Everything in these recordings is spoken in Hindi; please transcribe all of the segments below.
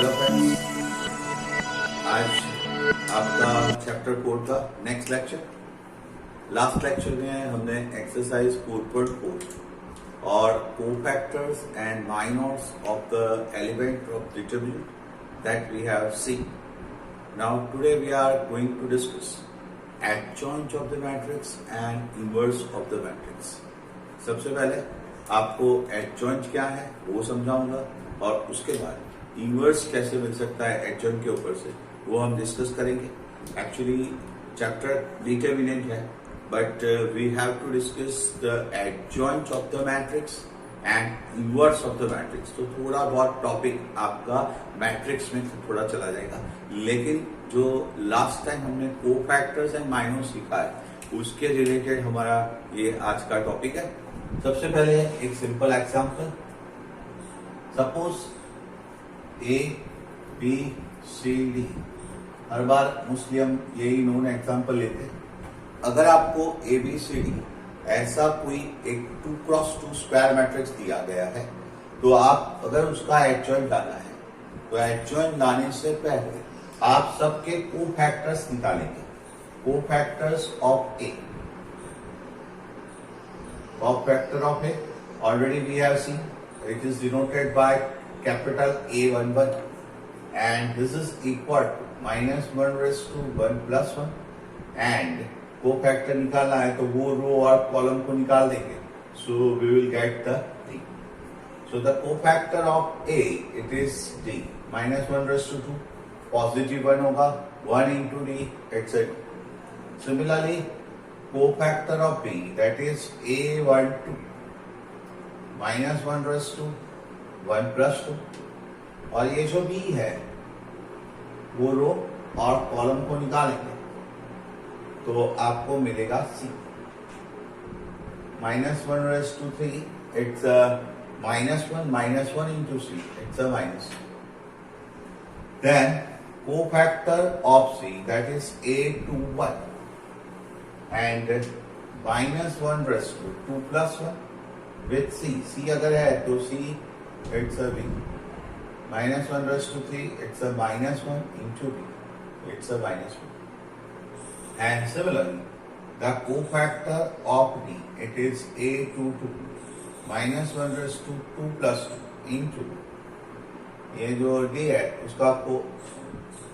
हेलो फ्रेंड्स, आज आपका चैप्टर 4 का नेक्स्ट लेक्चर। लास्ट लेक्चर में हमने एक्सरसाइज 4.4 और cofactors and minors of the element of determinant that we have seen. Now today we are going to discuss adjoint of the matrix and inverse of the matrix. सबसे पहले आपको एडजॉइंट क्या है वो समझाऊंगा और उसके बाद इनवर्स कैसे मिल सकता है एडजॉइंट के ऊपर से वो हम डिस्कस करेंगे। एक्चुअली चैप्टर डिटरमिनेंट है, but we have to discuss the adjoint of the matrix and inverse of the matrix. तो थोड़ा बहुत टॉपिक आपका मैट्रिक्स में थोड़ा चला जाएगा, लेकिन जो लास्ट टाइम हमने कोफैक्टर्स एंड माइनर्स सीखा है उसके रिलेटेड हमारा ये आज का टॉपिक है। सबसे पहले एक simple example, suppose A B C D. हर बार मोस्टली हम यही नोन एग्जांपल लेते हैं। अगर आपको ए बी सी डी ऐसा कोई एक 2x2 स्क्वायर मैट्रिक्स दिया गया है, तो आप अगर उसका एडजॉइंट लाना है तो एडजॉइंट लाने से पहले आप सबके कोफैक्टर्स निकालेंगे। Cofactors of A, cofactor of A already we have seen it is denoted by capital A11 and this is equal to -1 raised to 1 plus 1 and cofactor निकालना है तो वो रो और कॉलम को निकाल देंगे, so we will get the D. So the cofactor of A it is D, -1 raised to 2, positive 1 होगा, 1 into D etc. Similarly cofactor of B that is A12, -1 raised to 1 plus 2 और ये जो B है वो रो और कॉलम को निकालेंगे तो आपको मिलेगा C, -1 raised to 3 it's a -1 into C it's a minus. Then cofactor of C that is A21 and -1 raised to 2 plus 1 with C अगर है तो C it's a B, -1 raised to 3 it's a -1 into B it's a -1. And similarly the cofactor of D it is A22, -1 raised to 2 plus 2 into B. ये जो D है उसका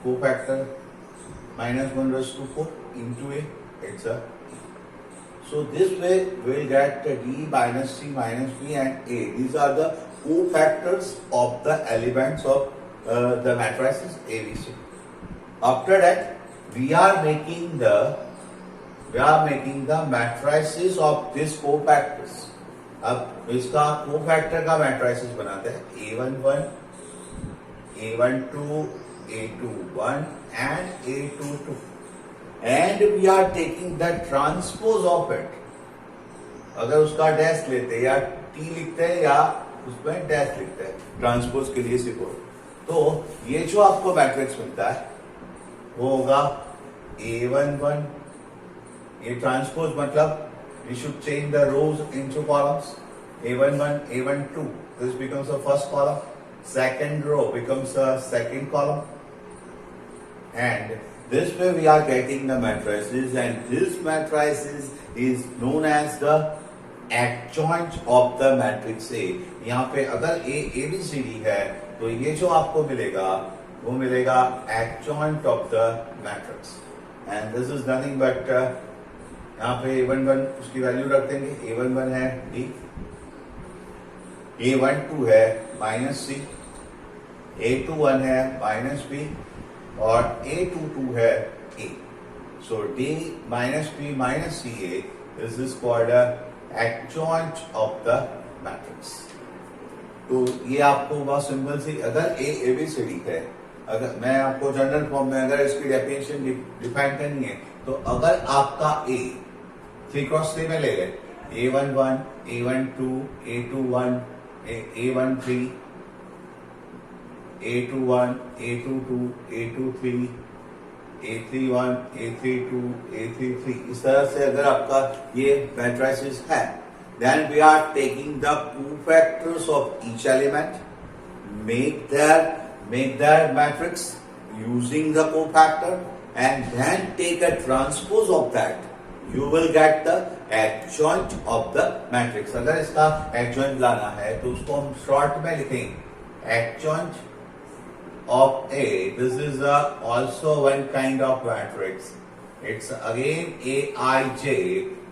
cofactor -1 raised to 4 into A it's a. So this way we will get D minus C minus B and A. These are the cofactors of the elements of the matrices A, B, C. After that, we are making the matrices of these cofactors. अब इसका cofactor का matrices बनाते हैं A11, A12, A21 and A22. And we are taking the transpose of it. अगर उसका डैश लेते हैं या टी लिखते हैं या उसमें डैश लिखते हैं ट्रांसपोज के लिए सिर्फ, तो ये जो आपको मैट्रिक्स मिलता है वो होगा A11, ये ट्रांसपोज मतलब we should change the rows into columns. A11, A12 this becomes the first column, second row becomes the second column, and this way we are getting the matrices and this matrices is known as the adjoint of the matrix A. यहाँ पे अगर A ABCD है तो ये जो आपको मिलेगा वो मिलेगा adjoint of the matrix and this is nothing but यहाँ पे A11 उसकी वैल्यू रख देंगे, A11 है D, A12 है -C, A21 है -B और A22 है A. So D minus B minus CA this is called a adjoint of the matrix. तो ये आपको बहुत सिंपल सी, अगर A ABCD है, अगर मैं आपको जनरल फॉर्म में अगर इसकी डेफिनेशन डिफाइन करनी है तो अगर आपका A 3x3 में ले ले A11, A12, A21, A13, A21, A22, A23, A31, A32, A33 इस तरह से अगर आपका ये मैट्रिसेस है, then we are taking the cofactors of each element, make their make that matrix using the cofactor and then take a transpose of that, you will get the adjoint of the matrix. अगर इसका adjoint लाना है तो उसको हम short में लिखेंगे adjoint of A. This is also one kind of matrix. It's again Aij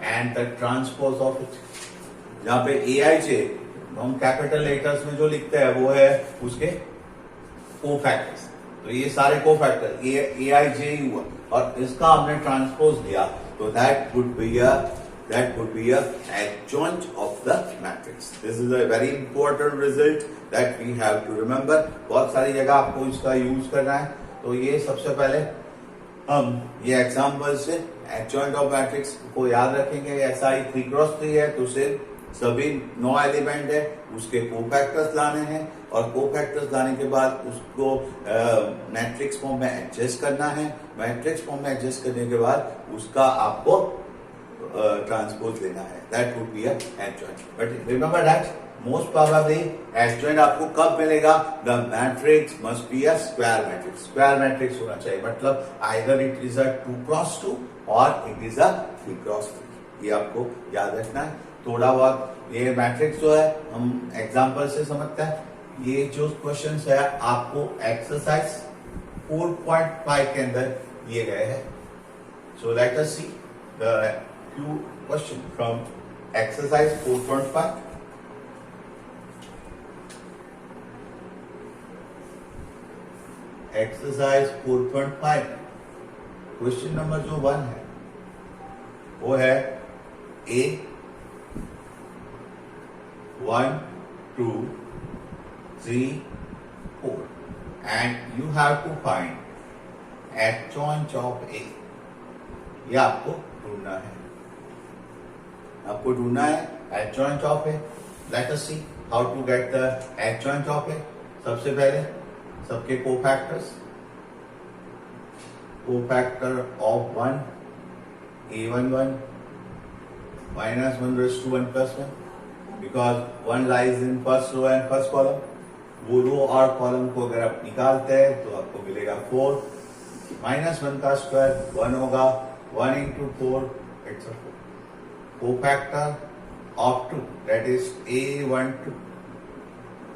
and the transpose of it. जहाँ पे Aij हम कैपिटल लेटर्स में जो लिखते हैं वो है उसके कोफैक्टर्स. तो ये सारे कोफैक्टर Aij हुआ और इसका हमने ट्रांसपोज दिया तो that would be a adjoint of the matrix. This is a very important result that we have to remember. बहुत सारी जगह आपको इसका यूज करना है. तो ये सबसे पहले हम ये एग्जाम्पल से adjoint of matrix को याद रखेंगे. ऐसा ही 3x3 है तो सिर्फ सभी 9 एलिमेंट है उसके कोफैक्टर्स लाने हैं और कोफैक्टर्स लाने के बाद उसको मैट्रिक्स फॉर्म में एडजस्ट करना है. मैट्रिक्स फॉर्म में एडजस्ट करने के बाद उसका आपको ट्रांसपोज लेना है. That would be adjoint. But remember that most probably adjoint आपको कब मिलेगा? The matrix must be a square matrix. Square matrix होना चाहिए मतलब either it is a 2x2 और इट इज अ 3x3. ये आपको याद रखना है. थोड़ा बहुत ये मैट्रिक्स जो है हम एग्जांपल से समझते हैं. ये जो क्वेश्चंस है आपको एक्सरसाइज 4.5 के अंदर दिए गए हैं. So let us see the few question from exercise 4.5. Exercise 4.5 question number जो 1 है वो है A 1 2 3 4 and you have to find adjoint of A. ये आपको ढूंढना है. आपको ढूंढना है adjoint of A. Let us see how to get the adjoint of A. सबसे पहले सबके cofactors. Cofactor of 1 A11 minus 1 raised to 1 plus 1 because 1 lies in first row and first column. वो रो और कॉलम को अगर आप निकालते हैं तो आपको मिलेगा 4 minus 1 का स्क्वायर 1 होगा. 1 into 4 it's a 4. Cofactor of 2 that is A12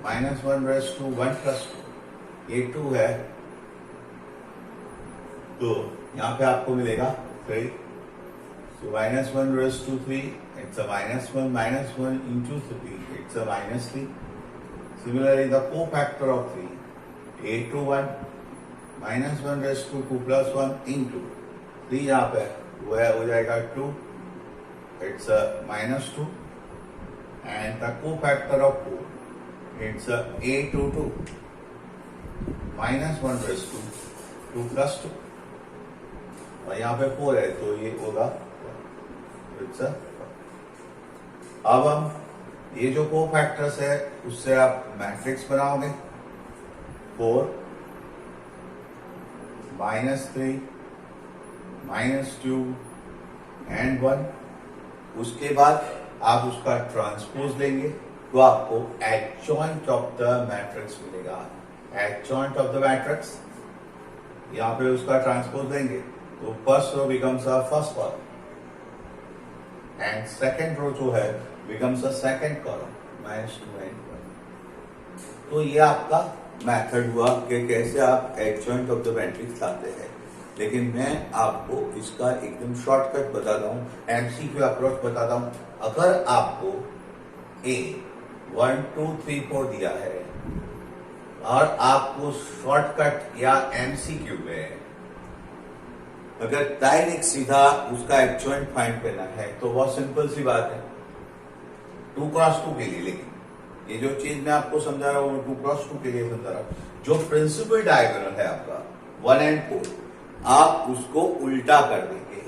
minus 1 raised to 1 plus 2. ये 2 है तो यहाँ पे आपको मिलेगा 3. So minus 1 raised to 3 it's a minus 1 into 3 it's a minus 3. Similarly the cofactor of 3 A21 minus 1 raised to 2 plus 1 into 3 यहाँ पे वो है हो जाएगा 2. It's a minus 2 and the cofactor of 4 it's a A22 minus 1 raised to 2 plus 2 और यहाँ पे 4 है तो ये होगा it's a. अब हम ये जो कोफैक्टर्स है उससे आप मैट्रिक्स बनाओगे. 4 -3 -2 and 1. उसके बाद आप उसका ट्रांसपोज लेंगे तो आपको एडजॉइंट ऑफ द मैट्रिक्स मिलेगा. एडजॉइंट ऑफ द मैट्रिक्स यहाँ पे उसका ट्रांसपोज लेंगे तो first row becomes a first column and second row जो है becomes a second column -2 and 1. तो ये आपका मेथड हुआ कि कैसे आप एडजॉइंट ऑफ द मैट्रिक्स लाते हैं. लेकिन मैं आपको इसका एकदम शॉर्टकट बताता हूँ, एमसीक्यू अप्रोच बताता हूँ. अगर आपको A 1 2 3 4 दिया है और आपको शॉर्टकट या एमसीक्यू में अगर डायरेक्ट सीधा उसका एडजॉइंट फाइंड करना है तो बहुत सिंपल सी बात है 2x2 के लिए. लेकिन ये जो चीज मैं आपको समझा रहा हूँ 2x2 के लिए समझा रहा हूँ. जो प्रिंसिपल डायगोनल है आपका 1 and 4 आप उसको उल्टा कर देंगे.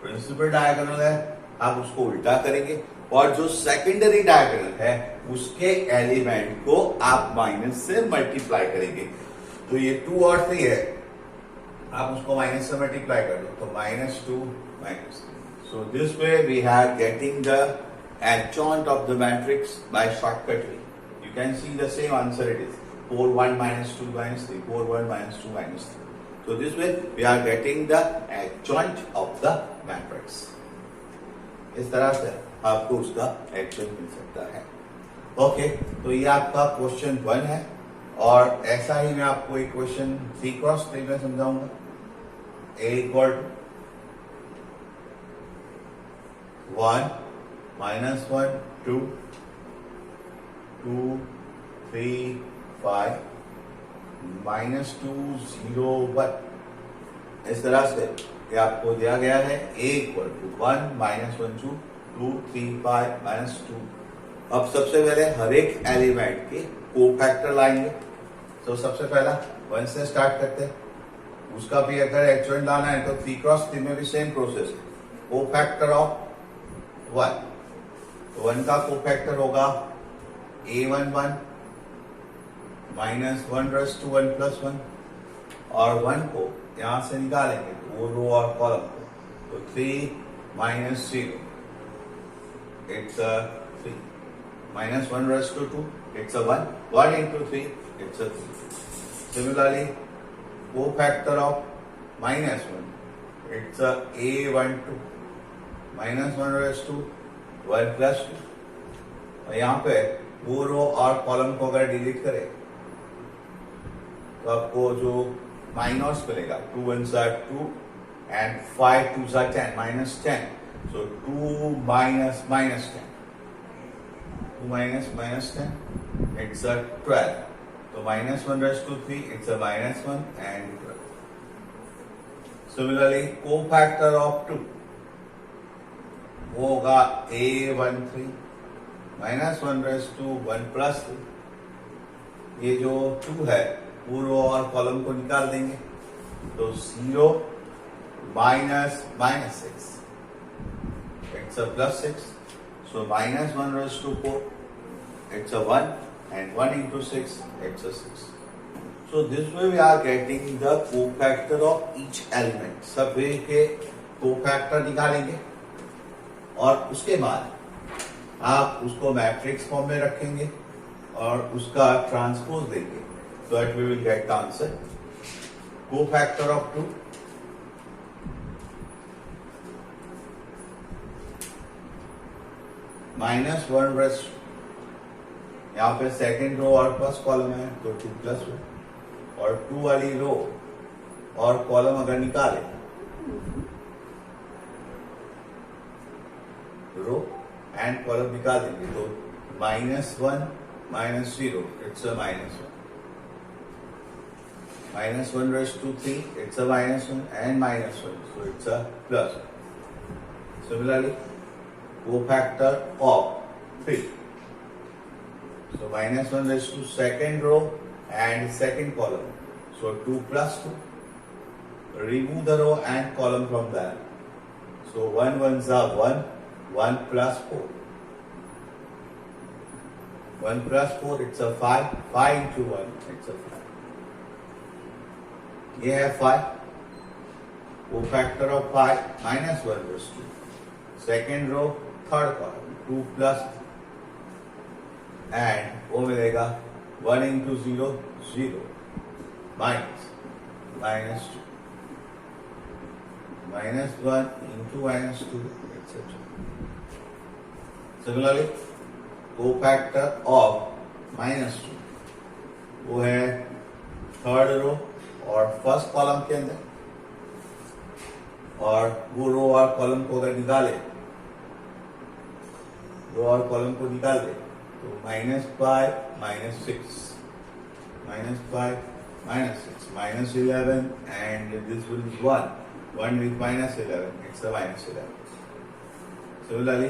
प्रिंसिपल डायगोनल है आप उसको उल्टा करेंगे और जो सेकेंडरी डायगोनल है उसके एलिमेंट को आप माइनस से मल्टीप्लाई करेंगे. तो ये 2 और 3 है आप उसको माइनस से मल्टीप्लाई कर दो तो -2 -3. So this way we are getting the adjoint of the matrix by shortcut way. You can see the same answer it is. 4 1 minus 2 minus 3, 4 1 minus 2 minus 3. So this way we are getting the adjoint of the matrix. इस तरह से आपको उसका adjoint मिल सकता है. ओके, तो ये आपका क्वेश्चन 1 है और ऐसा ही मैं आपको एक क्वेश्चन 3 क्रॉस 3 में समझाऊंगा. A equal to 1 minus 1 2 2 3 5 minus 2 0 1. इस तरह से ये आपको दिया गया है. A equal to 1 minus 1 2 2 3 5 minus 2. अब सबसे पहले हर एक एलिमेंट के कोफैक्टर लाएंगे. तो सबसे पहला 1 से स्टार्ट करते हैं. उसका भी अगर एडजॉइंट लाना है तो 3 क्रॉस 3 में भी सेम प्रोसेस है. कोफैक्टर ऑफ 1, तो 1 का कोफैक्टर होगा A11 minus 1 raise to 1 plus 1 और 1 को यहां से निकालेंगे तो वो रो और कॉलम को. तो 3 minus 0 it's 3 minus 1 raise to 2 it's 1 1 into 3 it's 3. Similarly cofactor of minus 1, it's a A12 minus 1 raised to 1 plus 2. और यहाँ पे वो रो और कॉलम को अगर डिलीट करें तो आपको जो माइनस मिलेगा 2 1s are 2 and 5 2s are 10 minus 10. So 2 minus minus 10, 2 minus minus 10 it's a 12. तो minus 1 raised to 3 it's a minus 1 and 12. Similarly cofactor of 2 वो होगा A13 minus 1 raised to 1 plus 2. ये जो 2 है वो रो और कॉलम को निकाल देंगे तो 0 minus minus 6 it's a plus 6. So minus 1 raised to 4 it's a 1 and 1 into 6 it's a 6. So this way we are getting the cofactor of each element. सब वे के cofactor निकालेंगे और उसके बाद आप उसको मैट्रिक्स फॉर्म में रखेंगे और उसका ट्रांसपोज देंगे so that we will get the answer. Cofactor of 2 minus 1 raised, यहाँ पे सेकेंड रो और फर्स्ट कॉलम है तो 2 प्लस 1 और 2 वाली रो और कॉलम अगर निकाले रो एंड कॉलम निकाल देंगे तो minus 1 minus 0 it's a minus 1 minus 1 raise to 3 it's a minus 1 and minus 1 so it's a plus 1. Similarly cofactor of 3. So minus 1 raised to second row and second column. So 2 plus 2. Remove the row and column from there. So 1 1s are 1, 1 plus 4. 1 plus 4 it's a 5, 5 into 1 it's a 5. ये है 5. Cofactor of 5 minus 1 raised to. Second row, third column 2 plus 3. And वो मिलेगा 1 into 0 0 minus minus 2 minus 1 into minus 2 etcetera. Similarly cofactor of minus 2 वो है थर्ड रो और फर्स्ट कॉलम के अंदर और वो रो और कॉलम को अगर निकाले रो और कॉलम को निकाल दे तो -5 -6 -5 -6 -11 and this will be 1 with -11 it's a -11. Similarly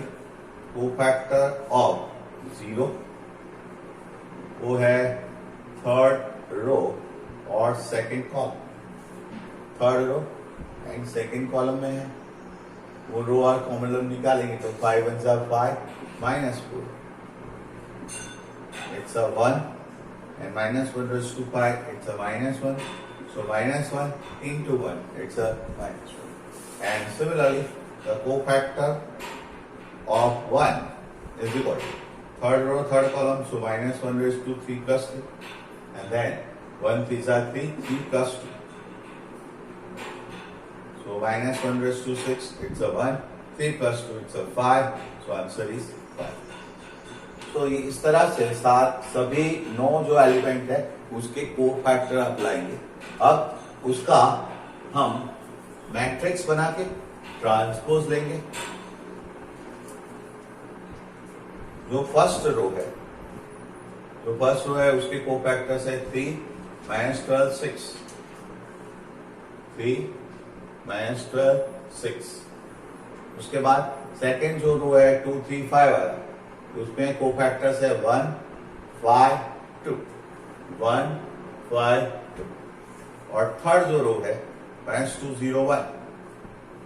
cofactor of 0 वो है थर्ड रो और second column. Third row and second column में है वो रो और कॉलम निकालेंगे तो 5 1s are 5 -4 it's a 1 and -1 raised to 5 it's a -1. So -1 into 1 it's a -1. And similarly the cofactor of 1 is equal to third row third column so -1 raised to 3 plus 3 and then 1 3 are 3, 3 plus 2. So minus 1 raised to 6, it's a 1. 3 plus 2, it's a 5. So answer is 5. तो इस तरह से साथ सभी 9 जो एलिमेंट है उसके कोफैक्टर आप लाएंगे। अब उसका हम मैट्रिक्स बना के ट्रांसपोज लेंगे। जो फर्स्ट रो है उसके कोफैक्टर्स है 3 माइनस 12 6, 3 माइनस 12 6। उसके बाद सेकेंड जो रो है 2 3 5 वाला, उसमें कोफैक्टर्स है 1 5 2, 1 5 2। और थर्ड जो रो है -2 0 1,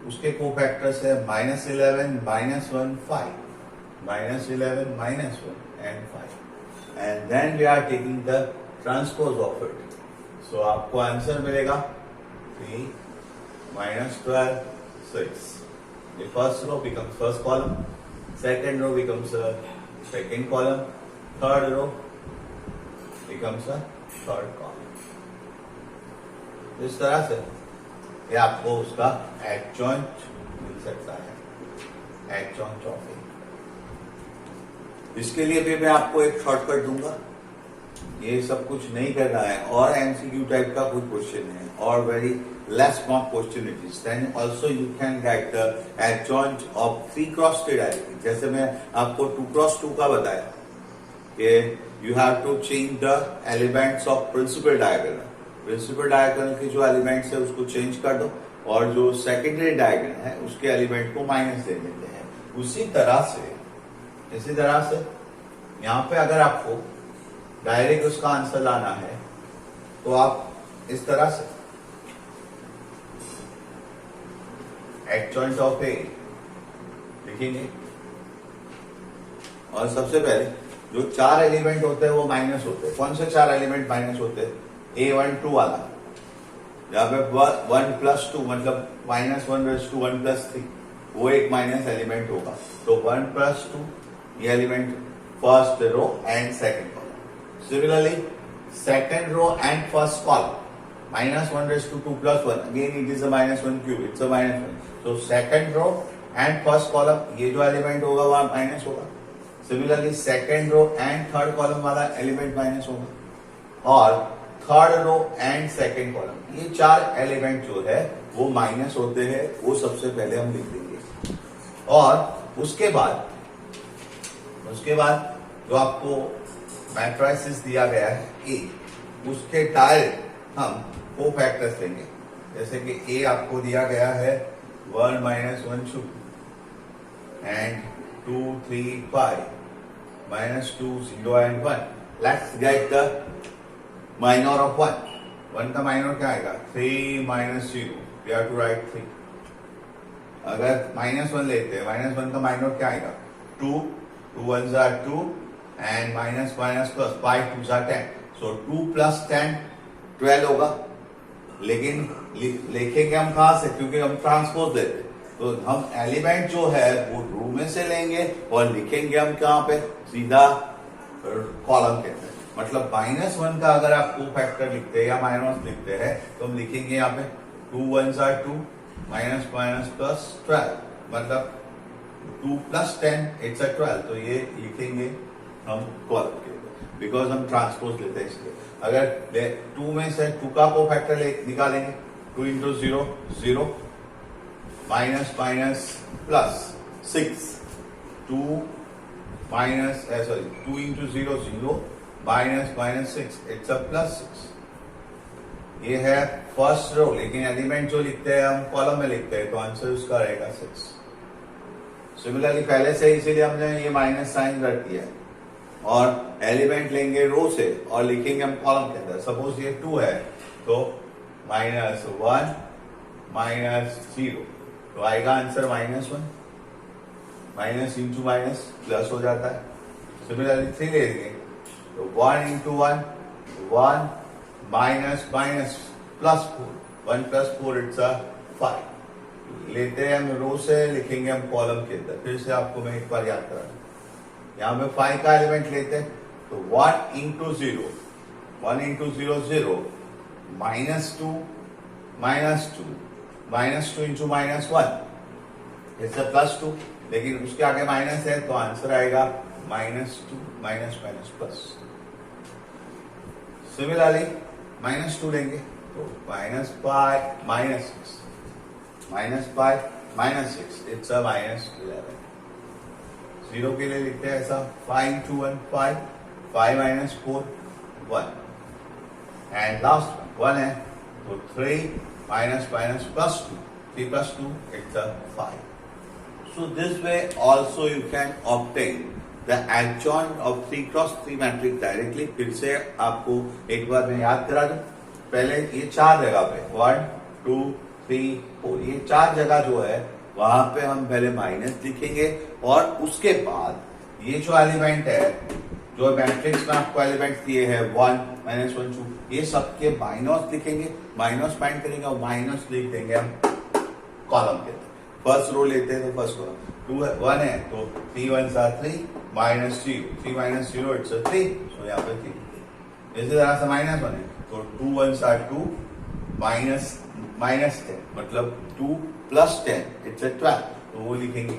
उसके कोफैक्टर्स है -11 -1 5, -11 -1 and 5, and then we are taking the transpose of it. So आपको आंसर मिलेगा 3 minus 12 6. The first row becomes first column, second row becomes a second column, third row becomes a third column. इस तरह से ये आपको उसका एडजॉइंट मिल सकता है, एडजॉइंट ऑफ ए। इसके लिए भी मैं आपको एक शॉर्टकट दूंगा। ये सब कुछ नहीं करना है और एमसीक्यू टाइप का कुछ क्वेश्चन है और very less mark question it is, then also you can get the adjoint of 3 cross 3 directly. जैसे मैं आपको 2 क्रॉस 2 का बताया कि you have to change the elements of principal diagonal. Principal diagonal के जो एलिमेंट्स है उसको चेंज कर दो और जो सेकेंडरी डायगोनल है उसके एलिमेंट को माइनस दे देते हैं। उसी तरह से यहाँ पे अगर आपको डायरेक्ट उसका आंसर लाना है तो आप इस तरह से एडजॉइंट ऑफ ए लिखेंगे और सबसे पहले जो 4 एलिमेंट होते हैं वो माइनस होते हैं। कौन से 4 एलिमेंट माइनस होते हैं? A1 2 वाला, जहां पे 1 प्लस 2 मतलब -1 रेज़ टू 1 प्लस 3, वो एक माइनस एलिमेंट होगा। तो 1 प्लस 2 ये element first row and second column. Similarly second row and first column -1 raised to 2 plus 1, again it is a -1 cube, it's a -1. So second row and first column ये जो एलिमेंट होगा वह माइनस होगा। Similarly second row and third column वाला एलिमेंट माइनस होगा और third row and second column ये 4 एलिमेंट जो है वो माइनस होते हैं। वो सबसे पहले हम लिख देंगे और उसके बाद जो आपको मैट्रिसेस दिया गया है ए, उसके डायरेक्ट हम कोफैक्टर्स लेंगे। जैसे कि ए आपको दिया गया है 1 -1 2 and 2 3 5 -2 0 and 1। Let's get the minor of 1 का माइनर क्या आएगा? 3 -0, वी हैव टू राइट 3। अगर -1 लेते हैं, -1 का माइनर क्या आएगा? 2 2 1s are 2 and minus plus 5 2s are 10। So 2 plus 10 12 होगा। लेकिन लिखेंगे हम कहां से? क्योंकि हम ट्रांसपोज लेते हैं तो हम एलिमेंट जो है वो रो में से लेंगे और लिखेंगे हम कहां पे? सीधा कॉलम के अंदर। मतलब -1 का अगर आप कोफैक्टर लिखते हैं या माइनस लिखते हैं तो हम लिखेंगे यहाँ पे 2 1s are 2 minus plus 12, मतलब 2 plus 10 it's a 12। तो ये लिखेंगे हम कॉलम के ऊपर, बिकॉज हम ट्रांसपोज लेते हैं इसलिए। अगर 2 में से 2 का कोफैक्टर निकालेंगे, 2 into 0 0 minus plus 6 2 into 0 0 minus 6 it's a plus 6। ये है फर्स्ट रो, लेकिन एलिमेंट जो लिखते हैं हम कॉलम में लिखते हैं तो आंसर उसका रहेगा 6। सिमिलरली पहले से इसीलिए हमने ये माइनस साइन रख दिया है और एलिमेंट लेंगे रो से और लिखेंगे हम कॉलम के अंदर। सपोज ये 2 है तो -1 -0 तो आएगा answer -1, minus into minus plus हो जाता है। सिमिलरली 3 ले लेंगे तो 1 into 1 1 minus plus 4 1 plus 4 it's a 5। लेते हैं हम रो से, लिखेंगे हम कॉलम के अंदर। फिर से आपको मैं एक बार याद करा, यहाँ पे 5 का एलिमेंट लेते हैं तो 1 into 0 1 into 0 0, minus 2 minus 2 minus 2 into minus 1 it's plus 2, लेकिन उसके आगे माइनस है तो आंसर आएगा minus 2 minus minus plus. Similarly minus 2 लेंगे तो minus 5 minus 6 minus 5 minus 6 it's a minus 11। 0 के लिए लिखते हैं ऐसा 5 into 1 5 5 minus 4 1 एंड लास्ट 1 है तो 3 minus minus plus 2 3 plus 2 it's a 5। So this way also you can obtain the adjoint of 3 cross 3 matrix directly। फिर से आपको एक बार मैं याद करा दूं, पहले ये 4 जगह पे 1 2 3 4 ये 4 जगह जो है वहां पे हम पहले माइनस लिखेंगे और उसके बाद ये जो एलिमेंट है जो मैट्रिक्स में आपको एलिमेंट दिए हैं 1 माइनस 1 2 ये सबके माइनस लिखेंगे, माइनस फाइंड करेंगे और माइनस लिख देंगे हम कॉलम के अंदर। फर्स्ट रो लेते हैं तो फर्स्ट कॉलम 2 है 1 है तो 3 1s are 3 minus 0 3 minus 0 it's 3 सो यहाँ पे 3। इसी तरह से माइनस 1 है तो 2 1s are 2 माइनस माइनस 10 मतलब 2 प्लस 10 इट्स 12 तो वो लिखेंगे।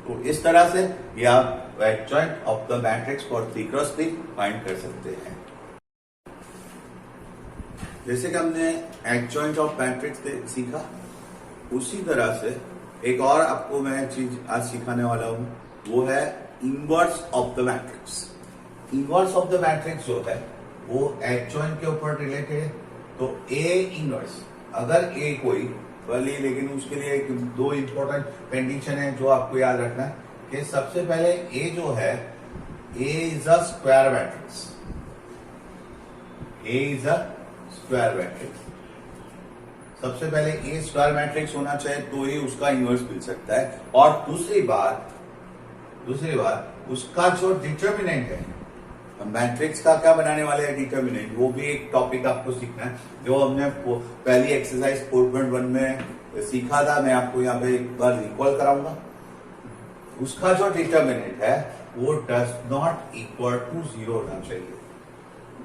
तो इस तरह से ये आप adjoint of the matrix for 3 cross 3 find कर सकते हैं। जैसे कि हमने adjoint ऑफ मैट्रिक्स सीखा, उसी तरह से एक और आपको मैं चीज आज सिखाने वाला हूं, वो है inverse of the matrix. Inverse of the matrix जो है वो adjoint के ऊपर रिलेटेड है। तो A इनवर्स, अगर A कोई वाली, लेकिन उसके लिए एक दो इंपॉर्टेंट कंडीशन है जो आपको याद रखना है कि सबसे पहले A जो है A is a square matrix. A is a square matrix. सबसे पहले A स्क्वायर मैट्रिक्स होना चाहिए तो ही उसका इनवर्स मिल सकता है। और दूसरी बात उसका जो डिटर्मिनेंट है, मैट्रिक्स का क्या बनाने वाले हैं डिटर्मिनेंट, वो भी एक टॉपिक आपको सीखना है जो हमने पहली एक्सरसाइज 4.1 में सीखा था। मैं आपको यहाँ पे एक बार रिकॉल कराऊंगा। उसका जो डिटर्मिनेंट है वो डज नॉट इक्वल टू 0 होना चाहिए।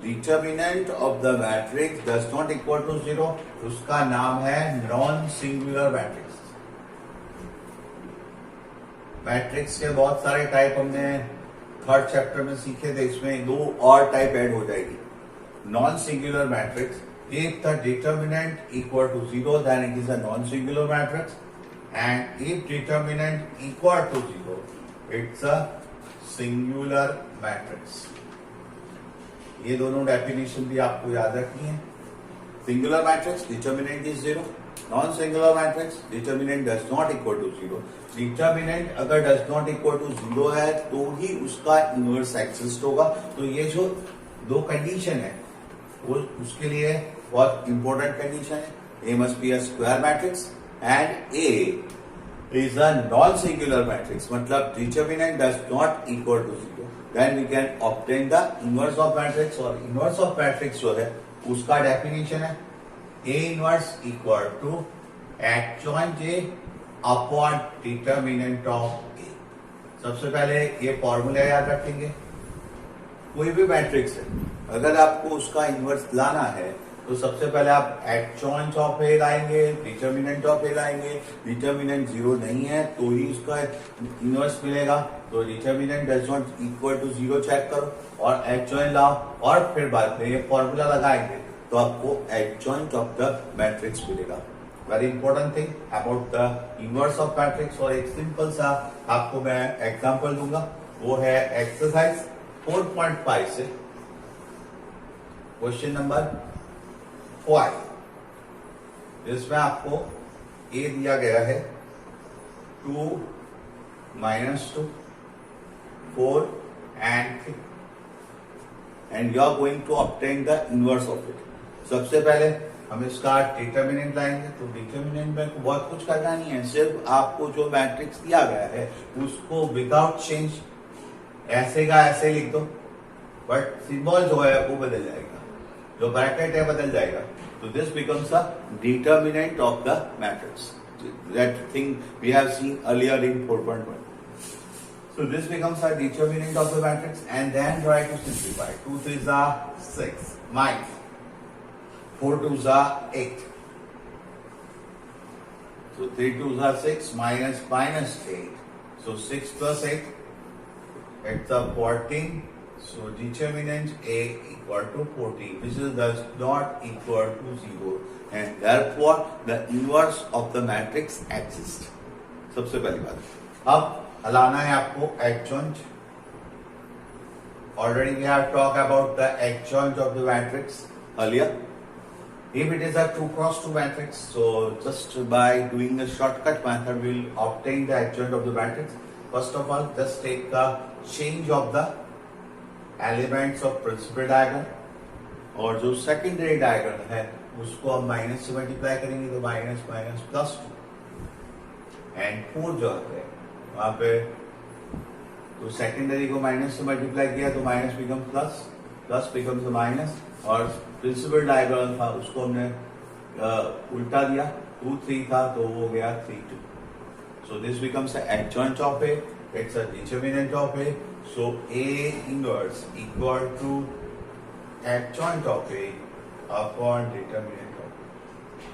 Determinant of the matrix does not equal to 0, उसका नाम है नॉन सिंगुलर मैट्रिक्स। मैट्रिक्स के बहुत सारे टाइप हमने थर्ड चैप्टर में सीखे थे, इसमें 2 और टाइप ऐड हो जाएगी। Non singular matrix, if the determinant equal to 0 then it is a non-singular matrix, and if determinant equal to 0 it's a singular matrix। ये दोनों डेफिनेशन भी आपको याद रखनी है। Singular matrix determinant is 0, non singular matrix determinant does not equal to 0। Determinant अगर डज नॉट इक्वल टू 0 है तो ही उसका इनवर्स एग्जिस्ट होगा। तो ये जो दो कंडीशन है वो उसके लिए बहुत इंपॉर्टेंट कंडीशन है। A must be a square matrix and A is a non-singular matrix, मतलब determinant does not equal to 0, then we can obtain the inverse of matrix। और inverse of matrix जो है उसका डेफिनेशन है A inverse equal to adjoint A upon determinant of A। सबसे पहले ये फॉर्मूला याद रखेंगे। कोई भी मैट्रिक्स है अगर आपको उसका इनवर्स लाना है तो सबसे पहले आप एडजॉइंट ऑफ ए लाएंगे, डिटर्मिनेंट ऑफ ए लाएंगे। डिटर्मिनेंट 0 नहीं है तो ही उसका इनवर्स मिलेगा। तो determinant does not equal to 0 check करो और एडजॉइंट लाओ और फिर बाद में ये फॉर्मूला लगाएंगे तो आपको एडजॉइंट ऑफ द मैट्रिक्स मिलेगा। Very important thing about the inverse of matrix. और एक सिंपल सा आपको मैं एग्जांपल दूंगा, वो है एक्सरसाइज 4.5 से क्वेश्चन नंबर 5, जिसमें आपको A दिया गया है 2 -2 4 and 3 and you are going to obtain the inverse of it। सबसे पहले हम इसका डिटर्मिनेंट लाएंगे। तो डिटर्मिनेंट में बहुत कुछ करना नहीं है, सिर्फ आपको जो मैट्रिक्स दिया गया है उसको विदाउट चेंज ऐसे का ऐसे लिख दो, बट सिंबल जो है वो बदल जाएगा, जो ब्रैकेट है बदल जाएगा। तो this becomes a determinant of the matrix, that thing we have seen earlier in 4.1। So this becomes our determinant of the matrix, and then try to simplify. 2 3s are 6 minus 4 2s are 8. So 3 2s are 6 minus 8. So 6 plus 8, it's a 14. So determinant A equal to 14, which is does not equal to 0, and therefore the inverse of the matrix exists. सबसे पहली बात, अब लाना है आपको adjoint. Already we have talked about the adjoint of the matrix earlier. If it is a 2 cross 2 matrix, so just by doing the shortcut method, we will obtain the adjoint of the matrix. First of all, just take the change of the elements of principal diagonal, और जो सेकेंडरी डायगोनल है उसको हम माइनस से मल्टीप्लाई करेंगे, तो माइनस माइनस प्लस 2 एंड 4 जो है वहां पे, तो सेकेंडरी को माइनस से मल्टीप्लाई किया तो minus become plus, plus becomes minus, और प्रिंसिपल डायगोनल था उसको हमने उल्टा दिया, 2 3 था तो वो हो गया 3 2. So this becomes adjoint of A, it's a determinant of A. So A inverse equal to adjoint of A upon determinant of A.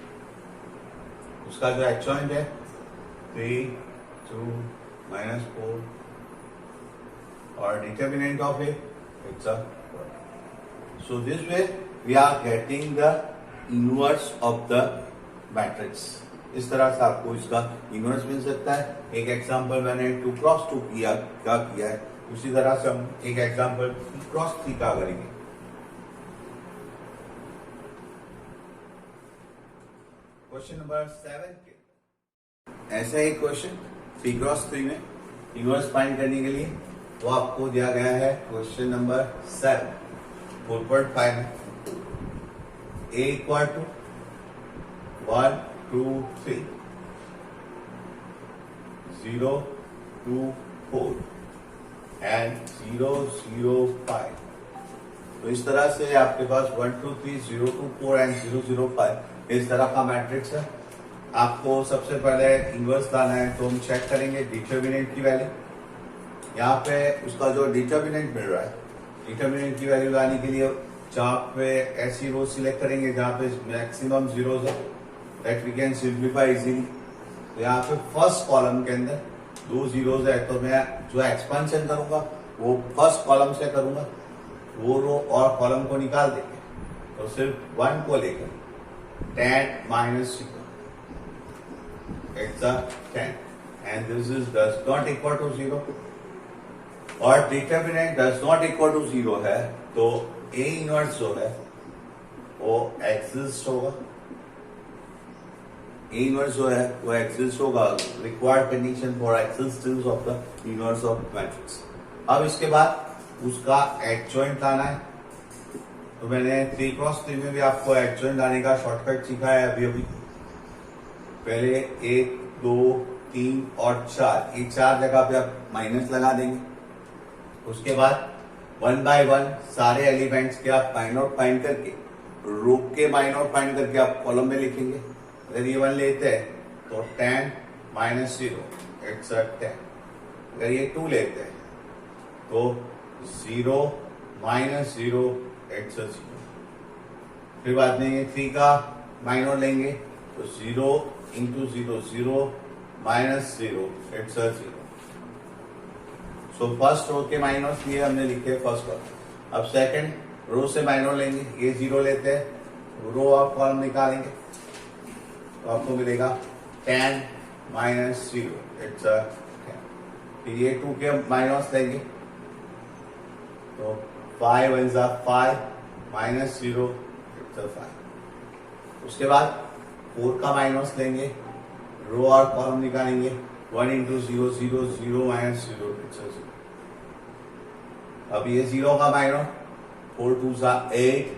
उसका जो adjoint है 3 2 minus 4, और determinant of A it's a 4. So this way we are getting the inverse of the matrix. इस तरह से आपको इसका इनवर्स मिल सकता है. एक एग्जांपल मैंने 2 क्रॉस 2 किया है, उसी तरह से हम एक एग्जांपल क्रॉस 3 का करेंगे. क्वेश्चन नंबर 7 के ऐसा एक क्वेश्चन 3 क्रॉस 3 में इनवर्स फाइंड करने के लिए वो आपको दिया गया है. क्वेश्चन नंबर 7 4.5 में A इक्वल टू 1 2 3 0 2 4 एंड 0 0 5. तो इस तरह से आपके पास 1 2 3 0 2 4 एंड 0 0 5 इस तरह का मैट्रिक्स है. आपको सबसे पहले इनवर्स लाना है, तो हम चेक करेंगे डिटरमिनेंट की वैल्यू. यहाँ पे उसका जो डिटरमिनेंट मिल रहा है, डिटरमिनेंट की वैल्यू लाने के लिए जहाँ पे ऐसी रो सिलेक्ट करेंगे जहाँ पे मैक्सिमम जीरोज है, that we can simplify easily. तो यहाँ पे फर्स्ट कॉलम के अंदर 2 जीरोज है, तो मैं जो एक्सपेंशन करूंगा वो फर्स्ट कॉलम से करूंगा, वो रो और कॉलम को निकाल देंगे, तो सिर्फ 1 को लेकर 10 minus 0 it's a 10, and this is does not equal to 0, और determinant does not equal to 0 है, तो A इनवर्स जो है वो एग्जिस्ट होगा. A इनवर्स जो है वो एग्जिस्ट होगा, required condition for existence of the inverse of matrix. अब इसके बाद उसका एडजॉइंट लाना है. तो मैंने 3 क्रॉस 3 में भी आपको एडजॉइंट लाने का शॉर्टकट सिखाया है अभी. पहले 1 2 3 और 4, ये 4 जगह पे आप माइनस लगा देंगे. उसके बाद 1 by 1 सारे एलिमेंट्स के आप फाइंड आउट फाइंड करके, रो के फाइंड आउट फाइंड करके आप कॉलम में लिखेंगे. अगर ये 1 लेते हैं तो 10 minus 0 it's a 10. अगर ये 2 लेते हैं तो 0 minus 0 it's a 0. फिर बाद में ये 3 का माइनर लेंगे तो 0 into 0 0 minus 0 it's a 0. So first row के माइनस लिए हमने लिखे फर्स्ट रो. अब सेकंड रो से माइनर लेंगे, ये 0 लेते हैं, रो ऑफ कॉलम निकालेंगे तो आपको मिलेगा 10 minus 0 it's a 10. फिर ये 2 के माइनस लेंगे तो 5 is a 5 minus 0 it's a 5. उसके बाद 4 का माइनस लेंगे, रो और कॉलम निकालेंगे, 1 into 0 0 0 minus 0 it's a 0. अब ये 0 का minus 4 2s are 8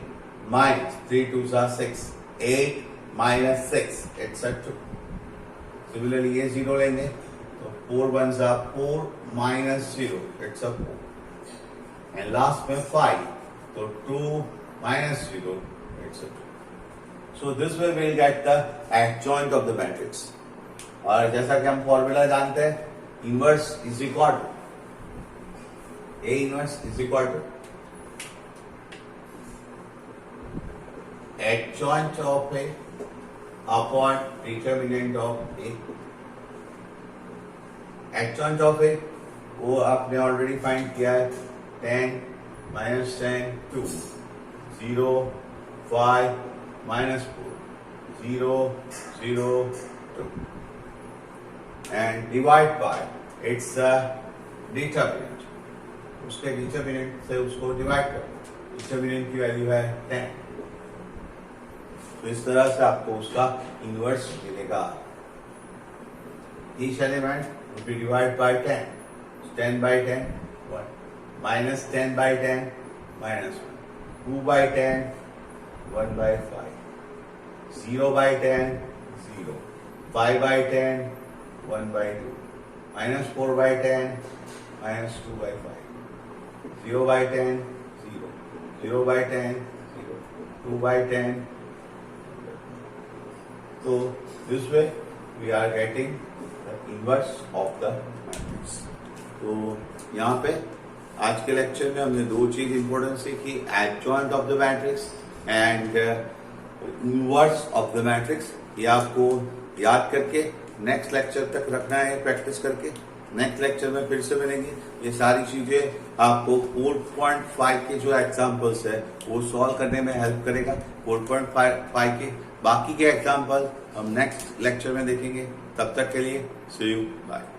minus 3 2s are 6 8 minus 6 it's a 2. Similarly ये 0 लेंगे तो 4 1s are 4 minus 0 it's a 4. And last में 5 तो 2 minus 0 it's a 2. So this way we will get the adjoint of the matrix. और जैसा कि हम फॉर्मूला जानते हैं, inverse is equal to A inverse is equal to adjoint of A upon determinant of A. Adjoint of A वो आपने ऑलरेडी फाइंड किया है 10 minus 10 2 0 5 minus 4 0 0 2 and divide by its determinant. उसके डिटर्मिनेंट से उसको डिवाइड करो, डिटर्मिनेंट की वैल्यू है 10, तो इस तरह से आपको उसका इनवर्स मिलेगा. Each element will be divided by 10. 10 by 10 1 minus 10 by 10 minus 1 2 by 10 1 by 5 0 by 10 0 5 by 10 1 by 2 minus 4 by 10 minus 2 by 5 0 by 10 0 0 by 10 0 2 by 10. So this way we are getting the inverse of the matrix. तो यहाँ पे आज के लेक्चर में हमने दो चीज इंपॉर्टेंट सीखी, adjoint of the matrix and inverse of the matrix. ये आपको याद करके नेक्स्ट लेक्चर तक रखना है, प्रैक्टिस करके. नेक्स्ट लेक्चर में फिर से मिलेंगे. ये सारी चीजें आपको 4.5 के जो एग्जाम्पल्स है वो सॉल्व करने में हेल्प करेगा. 4.5 के बाकी के एग्जाम्पल हम नेक्स्ट लेक्चर में देखेंगे. तब तक के लिए सी यू, बाय.